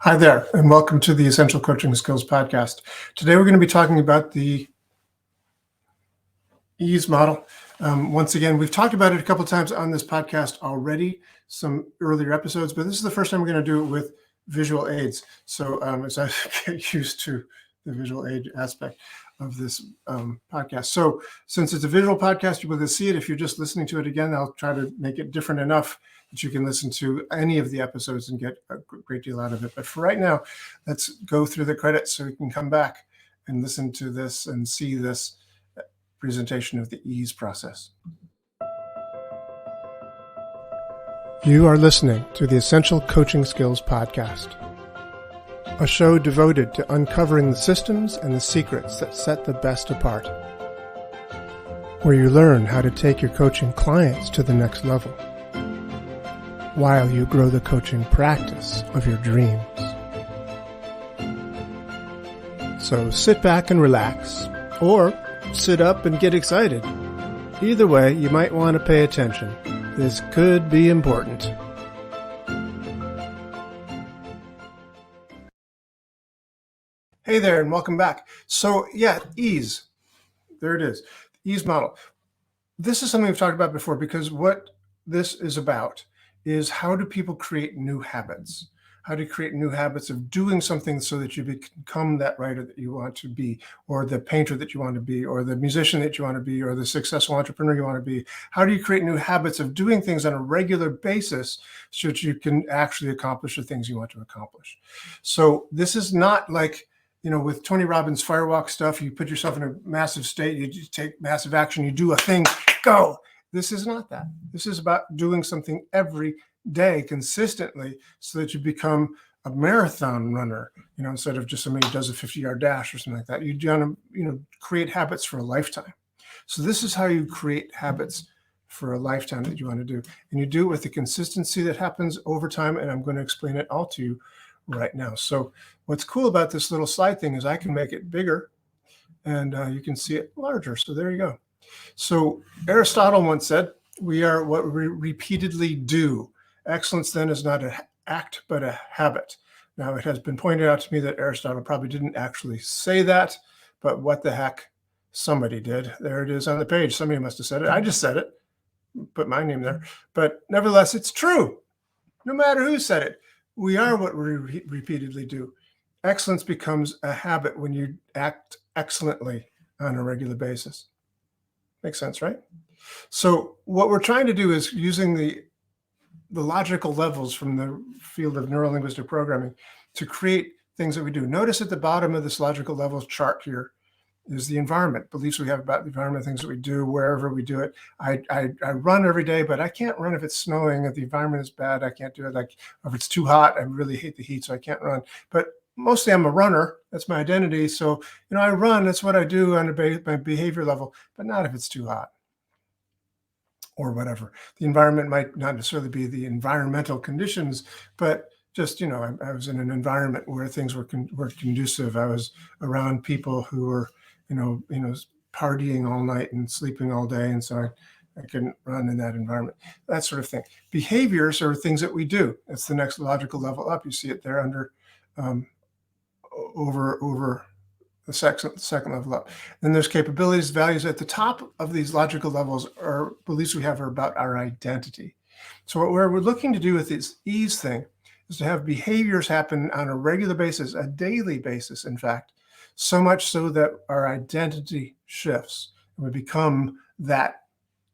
Hi there, and welcome to the Essential Coaching Skills Podcast. Today we're going to be talking about the E.A.S.E model. Once again, we've talked about it a couple of times on this podcast already, some earlier episodes, but this is the first time we're going to do it with visual aids. So as I get used to the visual aid aspect of this podcast. So since it's a visual podcast, you'll be able to see it. If you're just listening to it again, I'll try to make it different enough that you can listen to any of the episodes and get a great deal out of it. But for right now, let's go through the credits so we can come back and listen to this and see this presentation of the E.A.S.E process. You are listening to the Essential Coaching Skills Podcast, a show devoted to uncovering the systems and the secrets that set the best apart, where you learn how to take your coaching clients to the next level, while you grow the coaching practice of your dreams. So sit back and relax, or sit up and get excited. Either way, you might want to pay attention. This could be important. Hey there, and welcome back. So yeah, E.A.S.E. There it is. The E.A.S.E model. This is something we've talked about before, because what this is about is how do people create new habits? How do you create new habits of doing something so that you become that writer that you want to be, or the painter that you want to be, or the musician that you want to be, or the successful entrepreneur you want to be? How do you create new habits of doing things on a regular basis so that you can actually accomplish the things you want to accomplish? So this is not like, with Tony Robbins' Firewalk stuff, you put yourself in a massive state, you just take massive action, you do a thing, go. This is not that. This is about doing something every day consistently so that you become a marathon runner, instead of just somebody who does a 50-yard dash or something like that. You want to, create habits for a lifetime. So this is how you create habits for a lifetime that you want to do. And you do it with the consistency that happens over time. And I'm going to explain it all to you right now. So what's cool about this little slide thing is I can make it bigger and you can see it larger. So there you go. So Aristotle once said, we are what we repeatedly do. Excellence then is not an act, but a habit. Now, it has been pointed out to me that Aristotle probably didn't actually say that, but what the heck, somebody did. There it is on the page. Somebody must have said it. I just said it, put my name there. But nevertheless, it's true. No matter who said it, we are what we repeatedly do. Excellence becomes a habit when you act excellently on a regular basis. Makes sense, right? So what we're trying to do is using the logical levels from the field of neuro-linguistic programming to create things that we do. Notice at the bottom of this logical levels chart here is the environment, beliefs we have about the environment, things that we do wherever we do it. I run every day, but I can't run if it's snowing, if the environment is bad, I can't do it. Like if it's too hot, I really hate the heat, so I can't run. But mostly I'm a runner. That's my identity. So, I run, that's what I do on my behavior level, but not if it's too hot or whatever. The environment might not necessarily be the environmental conditions, but just, I was in an environment where things were conducive. I was around people who were, partying all night and sleeping all day. And so I couldn't run in that environment, that sort of thing. Behaviors are things that we do. It's the next logical level up. You see it there under over the second level up. Then there's capabilities, values. At the top of these logical levels are beliefs we have are about our identity. So what we're looking to do with this E.A.S.E thing is to have behaviors happen on a regular basis, a daily basis, in fact, so much so that our identity shifts and we become that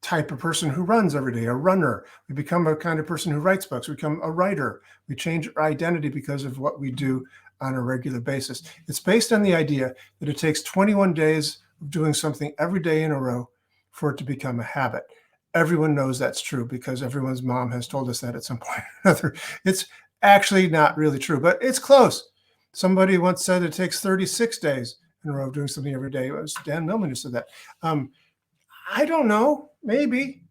type of person who runs every day, a runner. We become a kind of person who writes books. We become a writer. We change our identity because of what we do on a regular basis. It's based on the idea that it takes 21 days of doing something every day in a row for it to become a habit. Everyone knows that's true because everyone's mom has told us that at some point or another. It's actually not really true, but it's close. Somebody once said it takes 36 days in a row of doing something every day. It was Dan Millman who said that. I don't know, maybe,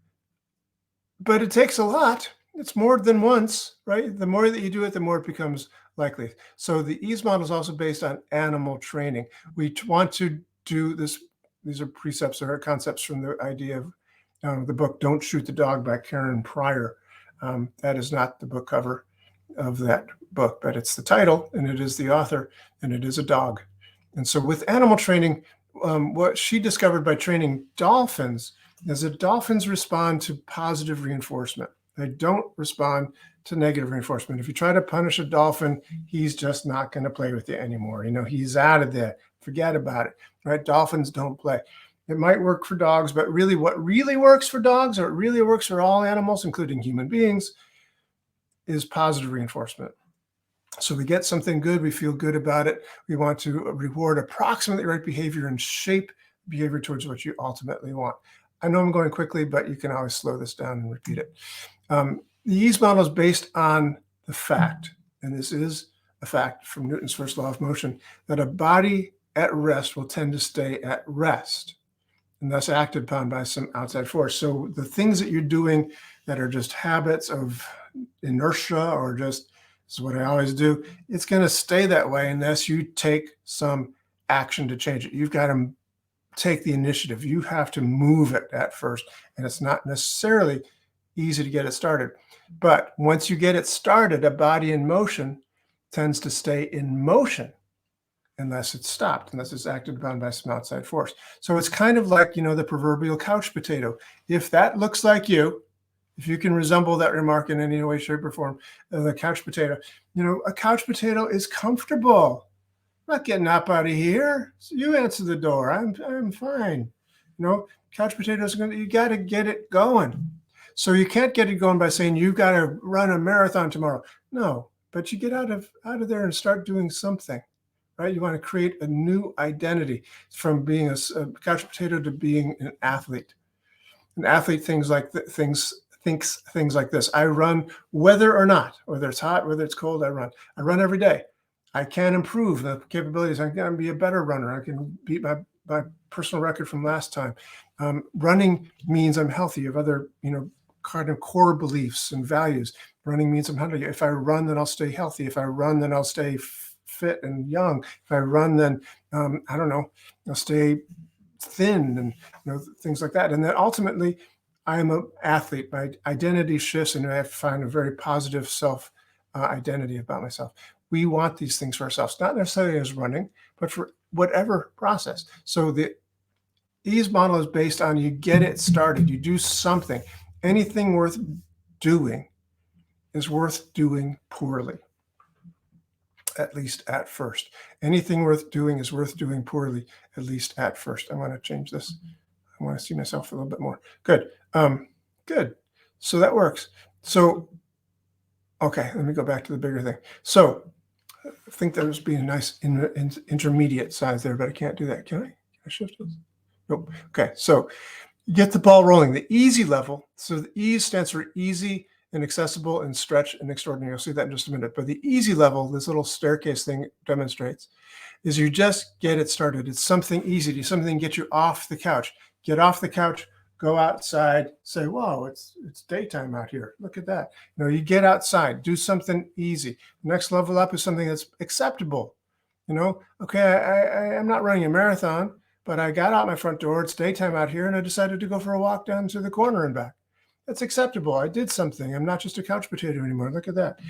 but it takes a lot. It's more than once, right? The more that you do it, the more it becomes likely. So the E.A.S.E model is also based on animal training. We want to do this. These are precepts or concepts from the idea of the book Don't Shoot the Dog by Karen Pryor. That is not the book cover. of that book, but it's the title, and it is the author, and it is a dog. And so with animal training, what she discovered by training dolphins is that dolphins respond to positive reinforcement. They don't respond to negative reinforcement. If you try to punish a dolphin, he's just not going to play with you anymore. He's out of there. Forget about it, right? Dolphins don't play. It might work for dogs, but really what really works for dogs, or it really works for all animals, including human beings, is positive reinforcement. So we get something good, we feel good about it. We want to reward approximately right behavior and shape behavior towards what you ultimately want. I know I'm going quickly, but you can always slow this down and repeat it. The E.A.S.E model is based on the fact, and this is a fact from Newton's first law of motion, that a body at rest will tend to stay at rest and thus acted upon by some outside force. So the things that you're doing that are just habits of inertia, or just, this is what I always do, it's going to stay that way unless you take some action to change it. You've got to take the initiative. You have to move it at first, and it's not necessarily easy to get it started. But once you get it started, a body in motion tends to stay in motion unless it's stopped, unless it's acted upon by some outside force. So it's kind of like, the proverbial couch potato. If that looks like you, if you can resemble that remark in any way, shape, or form, the couch potato, a couch potato is comfortable. I'm not getting up out of here. So you answer the door. I'm fine. Couch potatoes, you got to get it going. So you can't get it going by saying you've got to run a marathon tomorrow. No, but you get out of there and start doing something. Right? You want to create a new identity from being a couch potato to being an athlete. An athlete thinks like this. I run whether or not, whether it's hot, whether it's cold, I run. I run every day. I can improve the capabilities. I can be a better runner. I can beat my personal record from last time. Running means I'm healthy. You have other, kind of core beliefs and values. Running means I'm healthy. If I run, then I'll stay healthy. If I run, then I'll stay fit and young. If I run, then I'll stay thin, and things like that. And then ultimately, I am an athlete. My identity shifts, and I have to find a very positive self identity about myself. We want these things for ourselves, not necessarily as running, but for whatever process. So the E.A.S.E model is based on you get it started. You do something. Anything worth doing is worth doing poorly, at least at first. Anything worth doing is worth doing poorly, at least at first. I want to change this. I want to see myself a little bit more. Good. Good. So that works. So, okay, let me go back to the bigger thing. So I think that was being a nice intermediate size there, but I can't do that. Can I? Can I shift this? Nope. Okay, so get the ball rolling. The easy level. So the E stands for easy and accessible and stretch and extraordinary. You'll see that in just a minute. But the easy level, this little staircase thing demonstrates, is you just get it started. It's something easy to something get you off the couch. Get off the couch, go outside, say, whoa, it's daytime out here. Look at that. You get outside, do something easy. Next level up is something that's acceptable. Okay, I'm not running a marathon, but I got out my front door. It's daytime out here, and I decided to go for a walk down to the corner and back. That's acceptable. I did something. I'm not just a couch potato anymore. Look at that.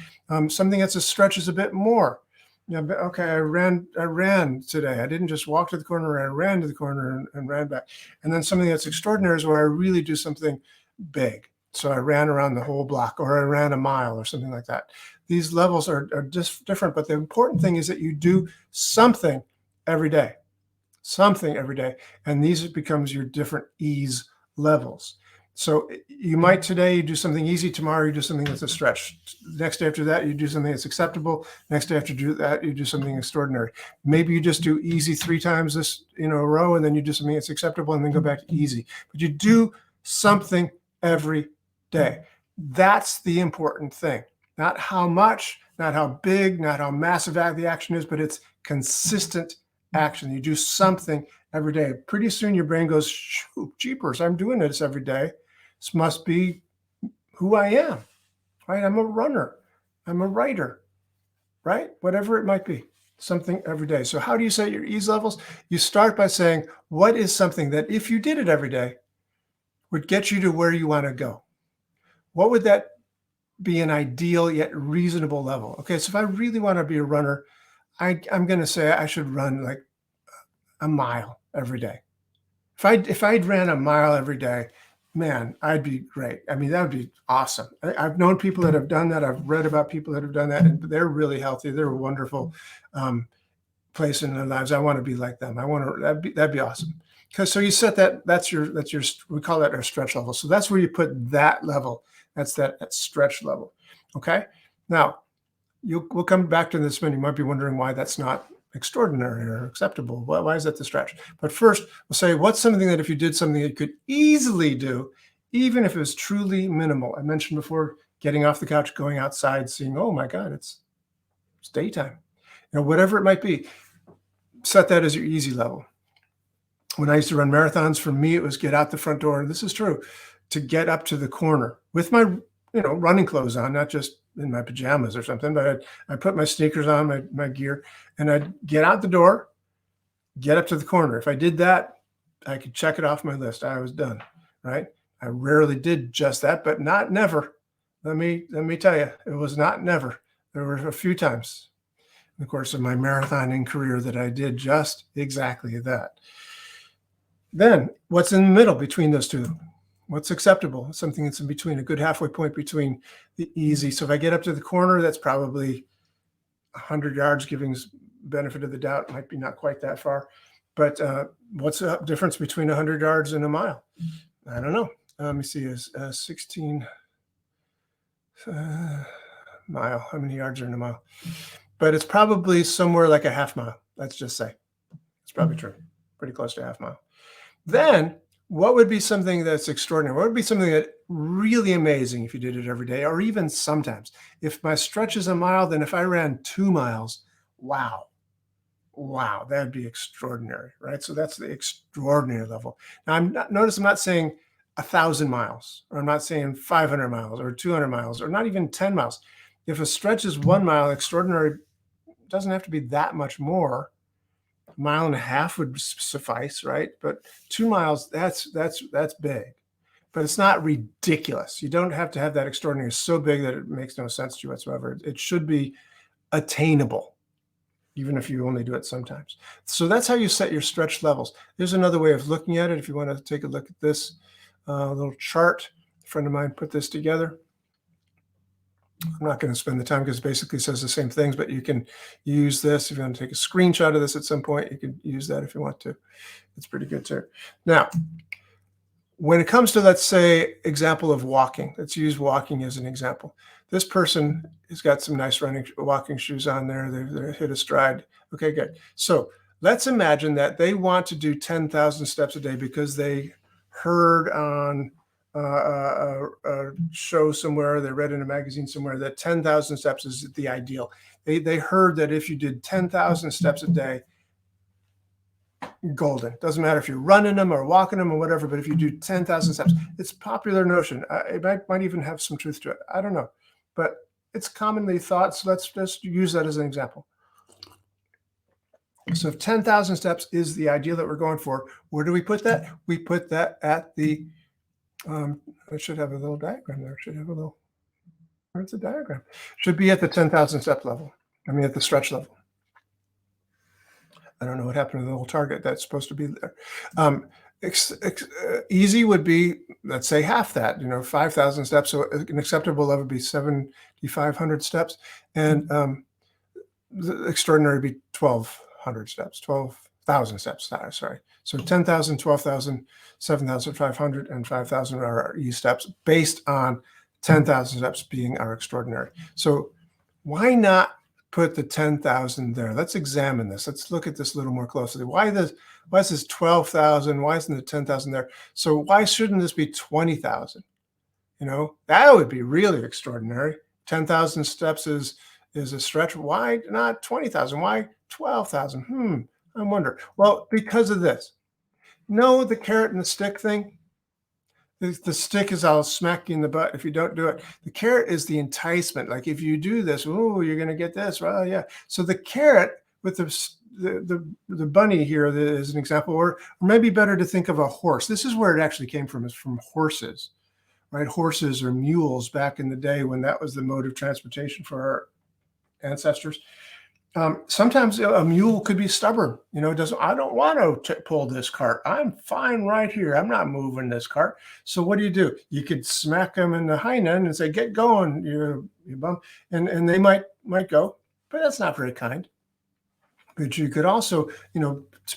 Something that's stretches a bit more. Okay, I ran today. I didn't just walk to the corner. I ran to the corner and ran back. And then something that's extraordinary is where I really do something big. So I ran around the whole block, or I ran a mile, or something like that. These levels are just different, but the important thing is that you do something every day. Something every day. And these becomes your different E.A.S.E levels. So you might today you do something easy, tomorrow you do something that's a stretch. The next day after that, you do something that's acceptable. Next day after that, you do something extraordinary. Maybe you just do easy 3 times this a row, and then you do something that's acceptable, and then go back to easy. But you do something every day. That's the important thing. Not how much, not how big, not how massive the action is, but it's consistent action. You do something every day. Pretty soon your brain goes, shoot, jeepers, I'm doing this every day. This must be who I am, right? I'm a runner. I'm a writer, right? Whatever it might be, something every day. So how do you set your E.A.S.E levels? You start by saying, what is something that if you did it every day would get you to where you want to go? What would that be an ideal yet reasonable level. Okay, so if I really want to be a runner, I'm going to say I should run like a mile every day. If I'd ran a mile every day, man, I'd be great. I mean, that would be awesome. I've known people that have done that. I've read about people that have done that, and they're really healthy. They're a wonderful place in their lives. I want to be like them. I want to. That'd be awesome. Because so you set that. That's your. We call that our stretch level. So that's where you put that level. That's that stretch level. Okay. Now we'll come back to this, and you might be wondering why that's not extraordinary or acceptable. Why is that the stretch? But first, we'll say what's something that if you did something that you could easily do, even if it was truly minimal. I mentioned before getting off the couch, going outside, seeing, oh my God, it's daytime. Whatever it might be, set that as your easy level. When I used to run marathons, for me, it was get out the front door. This is true, to get up to the corner with my, running clothes on, not just in my pajamas or something, but I put my sneakers on, my gear, and I'd get out the door, get up to the corner. If I did that, I could check it off my list. I was done, right? I rarely did just that, but not never. Let me tell you, it was not never. There were a few times in the course of my marathoning career that I did just exactly that. Then what's in the middle between those two? What's acceptable? Something that's in between, a good halfway point between the easy. So if I get up to the corner, that's probably 100 yards, giving benefit of the doubt. Might be not quite that far. But what's the difference between 100 yards and a mile? I don't know. Let me see. Is 16 mile. How many yards are in a mile? But it's probably somewhere like a half mile. Let's just say. It's probably true. Pretty close to a half mile. Then what would be something that's extraordinary? What would be something that really amazing if you did it every day, or even sometimes? If my stretch is a mile, then if I ran 2 miles, wow, that'd be extraordinary, right? So that's the extraordinary level. Now notice I'm not saying 1,000 miles, or I'm not saying 500 miles or 200 miles, or not even 10 miles. If a stretch is 1 mile, extraordinary doesn't have to be that much more. A mile and a half would suffice, right? But 2 miles, that's big, but it's not ridiculous. You don't have to have that extraordinary so big that it makes no sense to you whatsoever. It should be attainable, even if you only do it sometimes. So that's how you set your stretch levels. There's another way of looking at it. If you want to take a look at this little chart, a friend of mine put this together. I'm not going to spend the time because it basically says the same things, but you can use this. If you want to take a screenshot of this at some point, you can use that if you want to. It's pretty good too. Now, when it comes to, let's say, example of walking, let's use walking as an example. This person has got some nice walking shoes on there. They're hit a stride. Okay, good. So let's imagine that they want to do 10,000 steps a day because they heard on a show somewhere, they read in a magazine somewhere that 10,000 steps is the ideal. They heard that if you did 10,000 steps a day, golden. Doesn't matter if you're running them or walking them or whatever, but if you do 10,000 steps, it's a popular notion. It might even have some truth to it. I don't know, but it's commonly thought. So let's just use that as an example. So if 10,000 steps is the ideal that we're going for, where do we put that? We put that at the I should have a little diagram there. Where's the diagram? Should be at the 10,000 step level. I mean, at the stretch level. I don't know what happened to the little target that's supposed to be there. Easy would be, let's say, half that, 5,000 steps. So an acceptable level would be 7,500 steps. And the extraordinary would be 1,200 steps, 12,000 steps. Sorry. So 10,000, 12,000, 7,500, and 5,000 are our E steps based on 10,000 steps being our extraordinary. So why not put the 10,000 there? Let's examine this. Let's look at this a little more closely. Why is this 12,000? Why isn't it 10,000 there? So why shouldn't this be 20,000? That would be really extraordinary. 10,000 steps is a stretch. Why not 20,000? Why 12,000? I wonder. Well, because of this. No, the carrot and the stick thing. The stick is I'll smack you in the butt if you don't do it. The carrot is the enticement. Like if you do this, oh, you're going to get this. Well, yeah. So the carrot with the bunny here is an example, or maybe better to think of a horse. This is where it actually came from, is from horses, right? Horses or mules back in the day when that was the mode of transportation for our ancestors. Sometimes a mule could be stubborn. I don't want to pull this cart. I'm fine right here. I'm not moving this cart. So what do? You could smack them in the hind end and say, "Get going, you bum," and they might go, but that's not very kind. But you could also,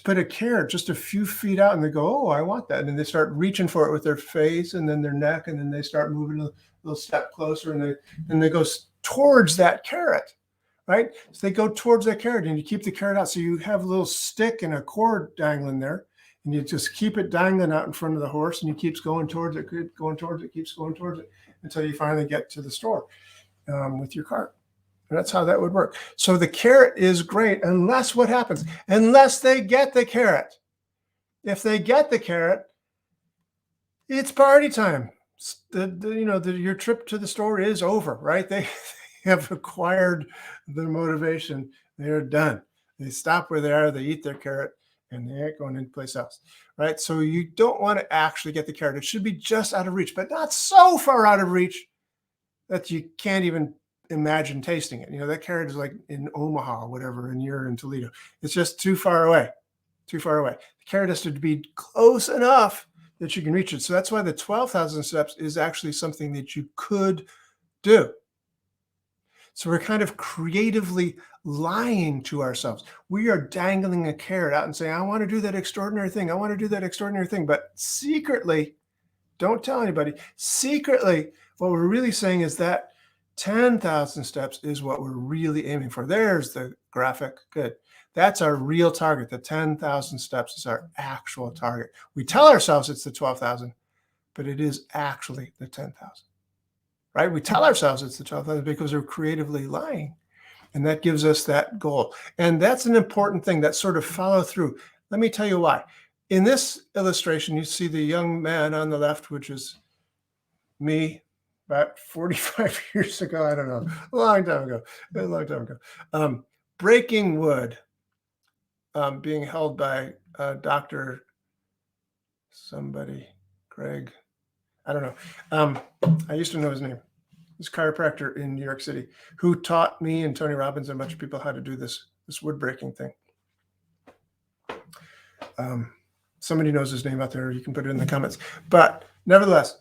put a carrot just a few feet out, and they go, "Oh, I want that," and then they start reaching for it with their face and then their neck, and then they start moving a little step closer, and they go towards that carrot. Right? So they go towards that carrot, and you keep the carrot out. So you have a little stick and a cord dangling there, and you just keep it dangling out in front of the horse, and he keeps going towards it, keeps going towards it until you finally get to the store with your cart. And that's how that would work. So the carrot is great unless what happens? Unless they get the carrot. If they get the carrot, it's party time. Your trip to the store is over, right? They have acquired the motivation. They're done. They stop where they are. They eat their carrot, and they ain't going anyplace else, right? So you don't want to actually get the carrot. It should be just out of reach, but not so far out of reach that you can't even imagine tasting it. That carrot is like in Omaha or whatever, and you're in Toledo. It's just too far away. Too far away. The carrot has to be close enough that you can reach it. So that's why the 12,000 steps is actually something that you could do. So we're kind of creatively lying to ourselves. We are dangling a carrot out and saying, "I want to do that extraordinary thing. I want to do that extraordinary thing." But secretly, don't tell anybody, secretly, what we're really saying is that 10,000 steps is what we're really aiming for. There's the graphic. Good. That's our real target. The 10,000 steps is our actual target. We tell ourselves it's the 12,000, but it is actually the 10,000. Right? We tell ourselves it's the 12,000 because we're creatively lying. And that gives us that goal. And that's an important thing, that sort of follow through. Let me tell you why. In this illustration, you see the young man on the left, which is me about 45 years ago. I don't know, a long time ago. Breaking wood, being held by Dr. somebody, Craig. I don't know. I used to know his name. This chiropractor in New York City who taught me and Tony Robbins and a bunch of people how to do this wood breaking thing. Somebody knows his name out there. You can put it in the comments. But nevertheless,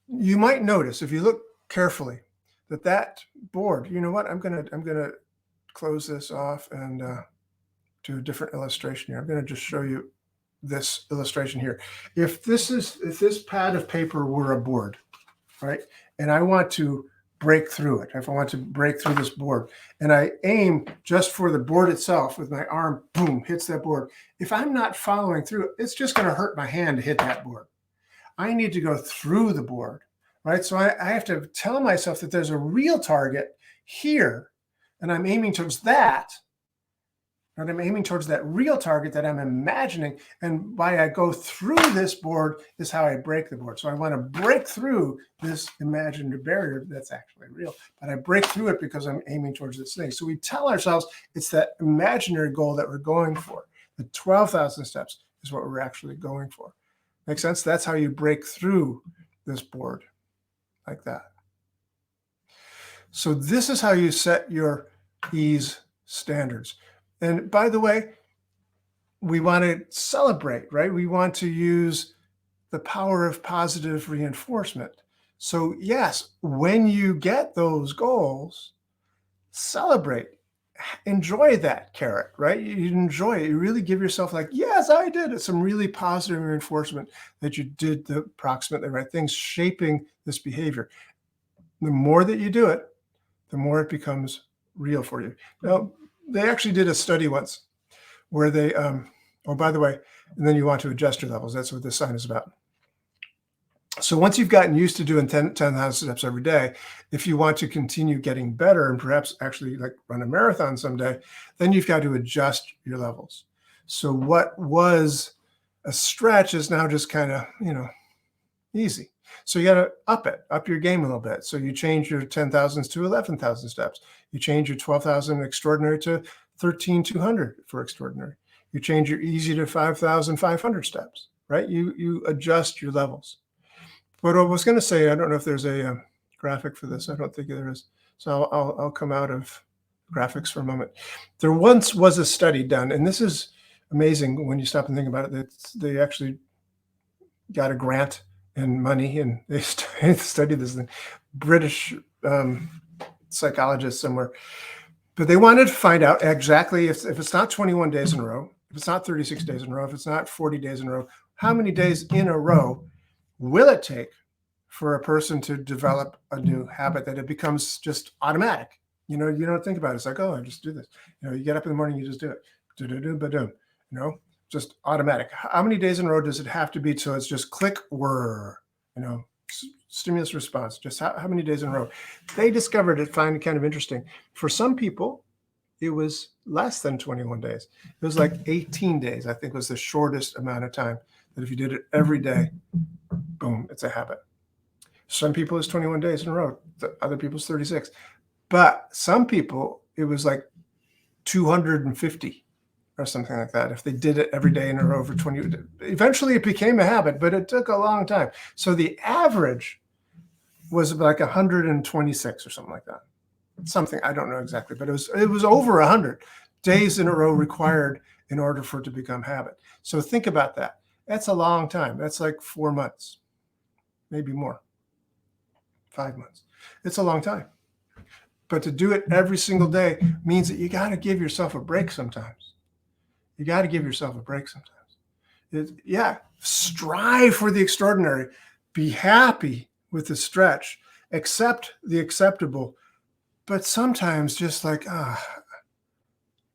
you might notice if you look carefully that board. You know what? I'm gonna close this off and do a different illustration here. I'm going to just show you this illustration here. If this pad of paper were a board, right, and I want to break through it, if I want to break through this board, and I aim just for the board itself with my arm, boom, hits that board. If I'm not following through, it's just going to hurt my hand to hit that board. I need to go through the board, right? So I have to tell myself that there's a real target here, and I'm aiming towards that. And I'm aiming towards that real target that I'm imagining. And why I go through this board is how I break the board. So I want to break through this imagined barrier that's actually real. But I break through it because I'm aiming towards this thing. So we tell ourselves it's that imaginary goal that we're going for. The 12,000 steps is what we're actually going for. Make sense? That's how you break through this board like that. So this is how you set your E.A.S.E standards. And by the way, we want to celebrate, right? We want to use the power of positive reinforcement. So yes, when you get those goals, celebrate, enjoy that carrot, right? You enjoy it. You really give yourself like, yes, I did it. Some really positive reinforcement that you did the approximately right things, shaping this behavior. The more that you do it, the more it becomes real for you. Now, they actually did a study once where they, oh, by the way, and then you want to adjust your levels. That's what this sign is about. So once you've gotten used to doing 10,000 steps every day, if you want to continue getting better and perhaps actually like run a marathon someday, then you've got to adjust your levels. So what was a stretch is now just kind of, easy. So you got to up your game a little bit. So you change your 10,000s to 11,000 steps. You change your 12,000 extraordinary to 13,200 for extraordinary. You change your easy to 5,500 steps, right? You adjust your levels. What I was going to say, I don't know if there's a graphic for this. I don't think there is. So I'll come out of graphics for a moment. There once was a study done, and this is amazing when you stop and think about it. That they actually got a grant and money, and they studied this thing. British psychologist somewhere, but they wanted to find out exactly if it's not 21 days in a row, if it's not 36 days in a row, if it's not 40 days in a row, how many days in a row will it take for a person to develop a new habit that it becomes just automatic? You know, you don't think about it. It's like, oh, I just do this. You know, you get up in the morning, you just do it. Do-do-do-ba-dum. You know, just automatic. How many days in a row does it have to be till it's just click, whir, you know, stimulus response? Just how many days in a row? They discovered it, find it kind of interesting. For some people, it was less than 21 days. It was like 18 days, I think was the shortest amount of time that if you did it every day, boom, it's a habit. Some people it's 21 days in a row. Other people's 36. But some people, it was like 250 or something like that. If they did it every day in a row for 20, eventually it became a habit, but it took a long time. So the average was like 126 or something like that. Something, I don't know exactly, but it was over 100 days in a row required in order for it to become habit. So think about that. That's a long time. That's like 4 months, maybe more, 5 months. It's a long time. But to do it every single day means that you got to give yourself a break sometimes. You got to give yourself a break sometimes. Yeah, strive for the extraordinary. Be happy with the stretch. Accept the acceptable. But sometimes just like,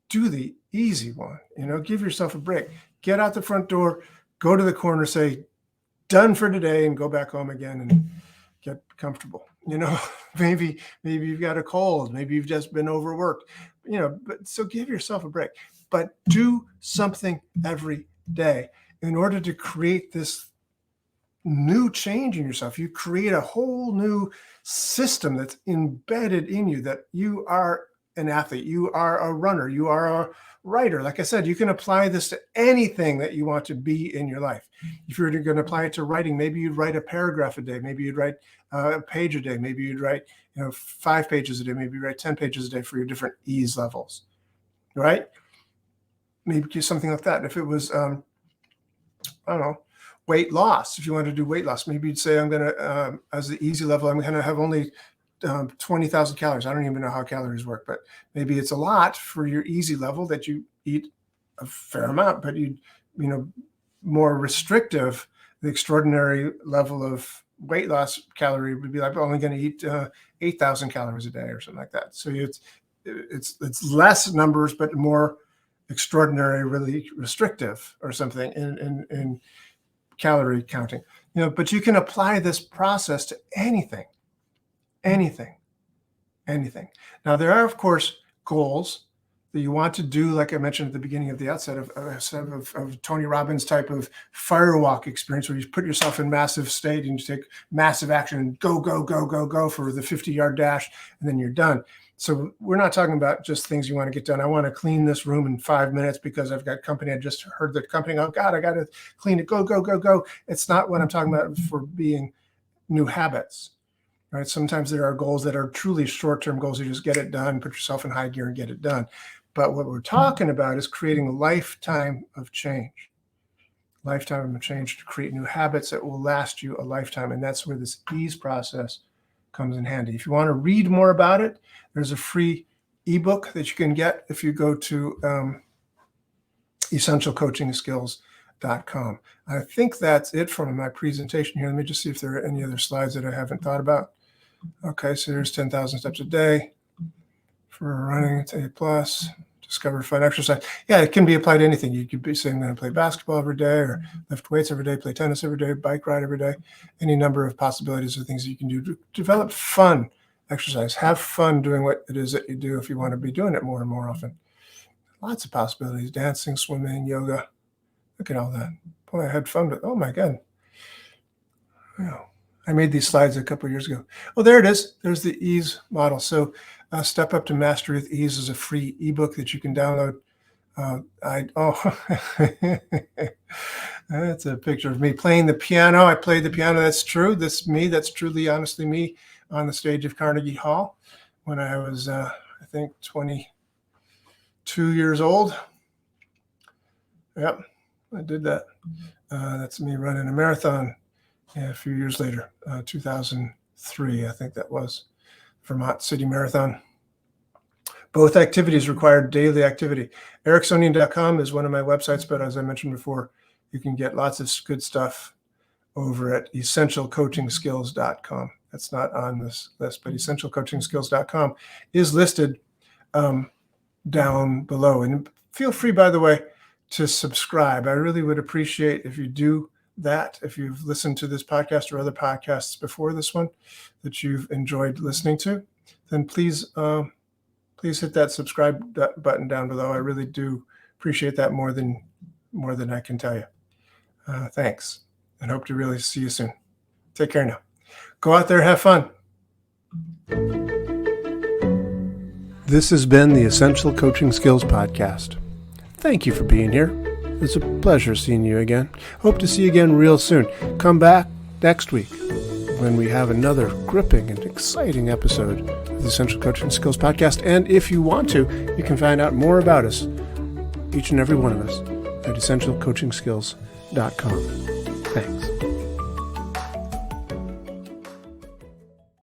do the easy one. You know, give yourself a break. Get out the front door, go to the corner, say, done for today, and go back home again and get comfortable. You know, maybe you've got a cold, maybe you've just been overworked, you know, but so give yourself a break, but do something every day in order to create this new change in yourself. You create a whole new system that's embedded in you, that you are an athlete, you are a runner, you are a writer. Like I said, you can apply this to anything that you want to be in your life. If you're going to apply it to writing, maybe you'd write a paragraph a day, maybe you'd write a page a day, maybe you'd write 5 pages a day, maybe you write 10 pages a day for your different ease levels, right? Maybe do something like that. If it was I don't know, weight loss, if you want to do weight loss, maybe you'd say, I'm going to as the easy level, I'm going to have only 20,000 calories. I don't even know how calories work, but maybe it's a lot for your easy level that you eat a fair amount, but more restrictive, the extraordinary level of weight loss calorie would be like, I'm only going to eat 8,000 calories a day or something like that. So it's less numbers, but more extraordinary, really restrictive or something in calorie counting. But you can apply this process to anything. Now, there are, of course, goals that you want to do, like I mentioned at the beginning of the outset of Tony Robbins type of firewalk experience, where you put yourself in massive state and you take massive action and go for the 50-yard dash, and then you're done. So we're not talking about just things you want to get done. I want to clean this room in 5 minutes because I've got company. I just heard the company, oh God, I got to clean it. Go. It's not what I'm talking about for being new habits. Right? Sometimes there are goals that are truly short-term goals. You just get it done, put yourself in high gear and get it done. But what we're talking about is creating a lifetime of change to create new habits that will last you a lifetime. And that's where this EASE process comes in handy. If you want to read more about it, there's a free ebook that you can get if you go to essentialcoachingskills.com. I think that's it from my presentation here. Let me just see if there are any other slides that I haven't thought about. Okay, so there's 10,000 steps a day for running. It's A+. Discover fun exercise. Yeah, it can be applied to anything. You could be saying, I'm going to play basketball every day, or lift weights every day, play tennis every day, bike ride every day. Any number of possibilities of things that you can do to develop fun exercise. Have fun doing what it is that you do if you want to be doing it more and more often. Lots of possibilities. Dancing, swimming, yoga. Look at all that. Boy, I had fun with. Oh my God. I made these slides a couple of years ago. Oh, there it is. There's the EASE model. So Step Up to Mastery with EASE is a free ebook that you can download That's a picture of me playing the piano. I played the piano. That's true. That's me. That's truly, honestly me on the stage of Carnegie Hall when I was, I think, 22 years old. Yep, I did that. That's me running a marathon a few years later, 2003, I think that was, Vermont City Marathon. Both activities required daily activity. EricSonian.com is one of my websites, but as I mentioned before, you can get lots of good stuff over at EssentialCoachingSkills.com. That's not on this list, but EssentialCoachingSkills.com is listed down below. And feel free, by the way, to subscribe. I really would appreciate if you do that. If you've listened to this podcast or other podcasts before this one that you've enjoyed listening to, then please hit that subscribe button down below. I really do appreciate that more than I can tell you. Thanks, and hope to really see you soon. Take care now. Go out there, have fun. This has been the Essential Coaching Skills Podcast. Thank you for being here. It's a pleasure seeing you again. Hope to see you again real soon. Come back next week when we have another gripping and exciting episode of the Essential Coaching Skills Podcast. And if you want to, you can find out more about us, each and every one of us, at EssentialCoachingSkills.com. Thanks.